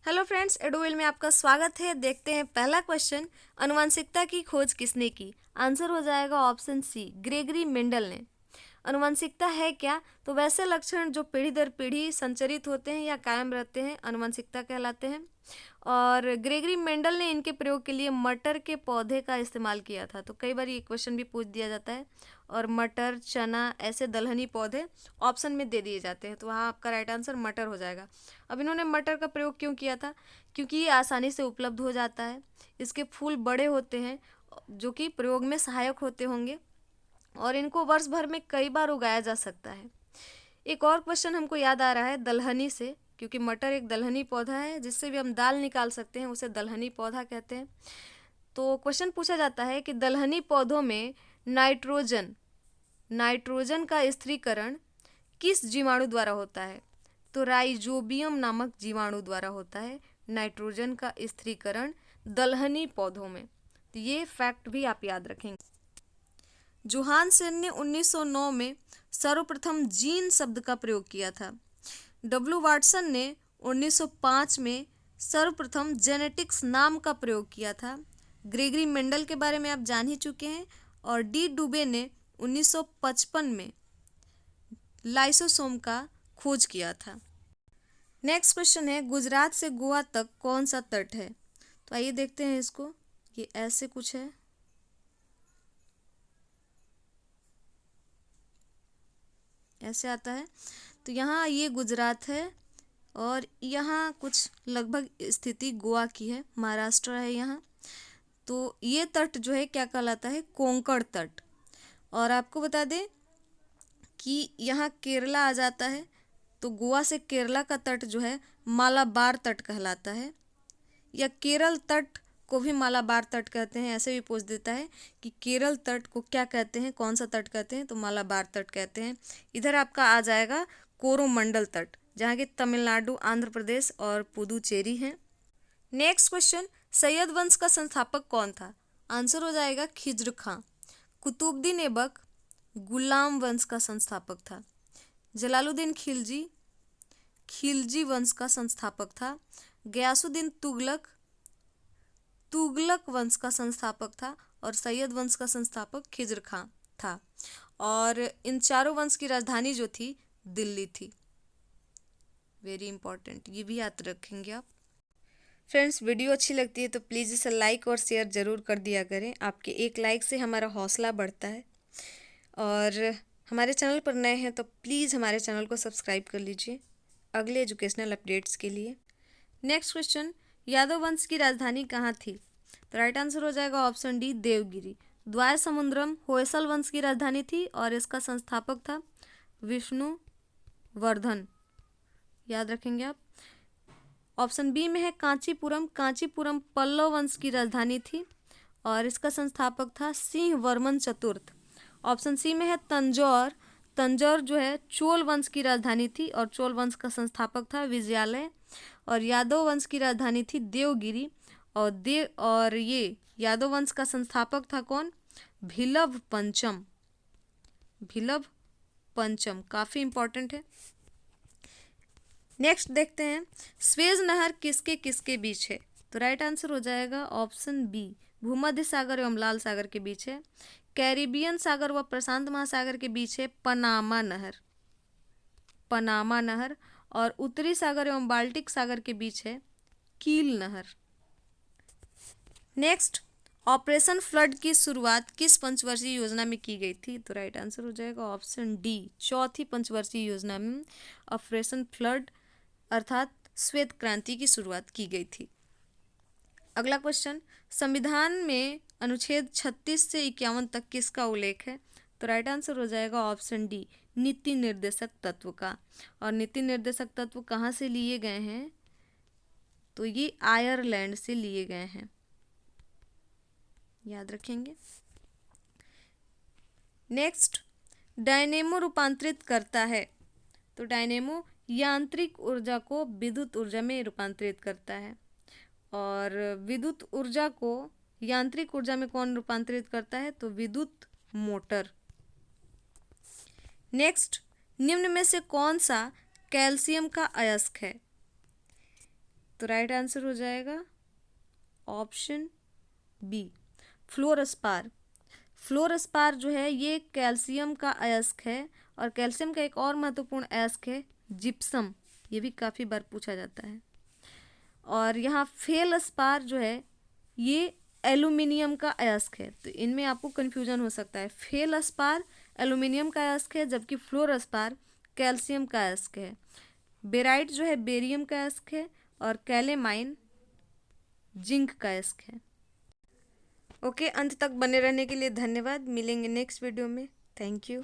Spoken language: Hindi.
हेलो फ्रेंड्स, एडोविल में आपका स्वागत है। देखते हैं पहला क्वेश्चन, आनुवंशिकता की खोज किसने की। आंसर हो जाएगा ऑप्शन सी, ग्रेगरी मेंडल ने। आनुवंशिकता है क्या? तो वैसे लक्षण जो पीढ़ी दर पीढ़ी संचरित होते हैं या कायम रहते हैं आनुवंशिकता कहलाते हैं। और ग्रेगरी मेंडल ने इनके प्रयोग के लिए मटर के पौधे का इस्तेमाल किया था। तो कई बार ये क्वेश्चन भी पूछ दिया जाता है। और मटर, चना ऐसे दलहनी पौधे ऑप्शन में दे दिए जाते हैं, तो वहाँ आपका राइट आंसर मटर हो जाएगा। अब इन्होंने मटर का प्रयोग क्यों किया था? क्योंकि ये आसानी से उपलब्ध हो जाता है, इसके फूल बड़े होते हैं जो कि प्रयोग में सहायक होते होंगे, और इनको वर्ष भर में कई बार उगाया जा सकता है। एक और क्वेश्चन हमको याद आ रहा है दलहनी से, क्योंकि मटर एक दलहनी पौधा है जिससे भी हम दाल निकाल सकते हैं, उसे दलहनी पौधा कहते हैं। तो क्वेश्चन पूछा जाता है कि दलहनी पौधों में नाइट्रोजन नाइट्रोजन का स्थिरीकरण किस जीवाणु द्वारा होता है? तो राइजोबियम नामक जीवाणु द्वारा होता है नाइट्रोजन का स्थिरीकरण दलहनी पौधों में। तो ये फैक्ट भी आप याद रखेंगे। जोहानसन ने 1909 में सर्वप्रथम जीन शब्द का प्रयोग किया था। डब्ल्यू वाटसन ने 1905 में सर्वप्रथम जेनेटिक्स नाम का प्रयोग किया था। ग्रेगरी मेंडल के बारे में आप जान ही चुके हैं। और डी डुबे ने 1955 में लाइसोसोम का खोज किया था। नेक्स्ट क्वेश्चन है, गुजरात से गोवा तक कौन सा तट है? तो आइए देखते हैं इसको। ये ऐसे कुछ है, ऐसे आता है। तो यहाँ ये गुजरात है और यहाँ कुछ लगभग स्थिति गोवा की है, महाराष्ट्र है यहाँ। तो ये तट जो है क्या कहलाता है? कोंकण तट। और आपको बता दें कि यहाँ केरला आ जाता है, तो गोवा से केरला का तट जो है मालाबार तट कहलाता है, या केरल तट को भी मालाबार तट कहते हैं। ऐसे भी पूछ देता है कि केरल तट को क्या कहते हैं, कौन सा तट कहते हैं? तो मालाबार तट कहते हैं। इधर आपका आ जाएगा कोरोमंडल तट, जहाँ की तमिलनाडु, आंध्र प्रदेश और पुदुचेरी है। नेक्स्ट क्वेश्चन, सैयद वंश का संस्थापक कौन था? आंसर हो जाएगा खिज्र खां। कुतुबुद्दीन ऐबक गुलाम वंश का संस्थापक था। जलालुद्दीन खिलजी खिलजी वंश का संस्थापक था। गयासुद्दीन तुगलक तुगलक वंश का संस्थापक था। और सैयद वंश का संस्थापक खिज्र खां था। और इन चारों वंश की राजधानी जो थी दिल्ली थी। वेरी इंपॉर्टेंट, ये भी याद रखेंगे आप। फ्रेंड्स, वीडियो अच्छी लगती है तो प्लीज़ इसे लाइक और शेयर ज़रूर कर दिया करें। आपके एक लाइक से हमारा हौसला बढ़ता है। और हमारे चैनल पर नए हैं तो प्लीज़ हमारे चैनल को सब्सक्राइब कर लीजिए अगले एजुकेशनल अपडेट्स के लिए। नेक्स्ट क्वेश्चन, यादव वंश की राजधानी कहाँ थी? तो राइट आंसर हो जाएगा ऑप्शन डी, देवगिरी। द्वाय समुद्रम होयसल वंश की राजधानी थी और इसका संस्थापक था विष्णुवर्धन। याद रखेंगे आप। ऑप्शन बी में है कांचीपुरम। कांचीपुरम पल्लव वंश की राजधानी थी और इसका संस्थापक था सिंह वर्मन चतुर्थ। ऑप्शन सी में है तंजौर। तंजौर जो है चोल वंश की राजधानी थी और चोल वंश का संस्थापक था विजयालय। और यादव वंश की राजधानी थी देवगिरी। और ये यादव वंश का संस्थापक था कौन? भिलव पंचम। भिलव पंचम काफ़ी इंपॉर्टेंट है। नेक्स्ट देखते हैं, स्वेज नहर किसके किसके बीच है? तो राइट आंसर हो जाएगा ऑप्शन बी, भूमध्य सागर एवं लाल सागर के बीच है। कैरिबियन सागर व प्रशांत महासागर के बीच है पनामा नहर। पनामा नहर। और उत्तरी सागर एवं बाल्टिक सागर के बीच है कील नहर। नेक्स्ट, ऑपरेशन फ्लड की शुरुआत किस पंचवर्षीय योजना में की गई थी? तो राइट आंसर हो जाएगा ऑप्शन डी, चौथी पंचवर्षीय योजना में ऑपरेशन फ्लड अर्थात श्वेत क्रांति की शुरुआत की गई थी। अगला क्वेश्चन, संविधान में अनुच्छेद 36 से 51 तक किसका उल्लेख है? तो राइट आंसर हो जाएगा ऑप्शन डी, नीति निर्देशक तत्व का। और नीति निर्देशक तत्व कहाँ से लिए गए हैं? तो ये आयरलैंड से लिए गए हैं, याद रखेंगे। नेक्स्ट, डायनेमो रूपांतरित करता है। तो डायनेमो यांत्रिक ऊर्जा को विद्युत ऊर्जा में रूपांतरित करता है। और विद्युत ऊर्जा को यांत्रिक ऊर्जा में कौन रूपांतरित करता है? तो विद्युत मोटर। नेक्स्ट, निम्न में से कौन सा कैल्शियम का अयस्क है? तो राइट आंसर हो जाएगा ऑप्शन बी, फ्लोरस्पार। फ्लोरस्पार जो है ये कैल्शियम का अयस्क है, और कैल्शियम का एक और महत्वपूर्ण अयस्क है जिप्सम, ये भी काफ़ी बार पूछा जाता है। और यहाँ फेलस्पार जो है ये एल्यूमिनियम का अयस्क है, तो इनमें आपको कन्फ्यूजन हो सकता है। फेलस्पार एल्यूमिनियम का अयस्क है, जबकि फ्लोरस्पार कैल्शियम का अयस्क है। बेराइट जो है बेरियम का अयस्क है, और कैलेमाइन जिंक का अयस्क है। ओके, अंत तक बने रहने के लिए धन्यवाद। मिलेंगे नेक्स्ट वीडियो में। Thank you.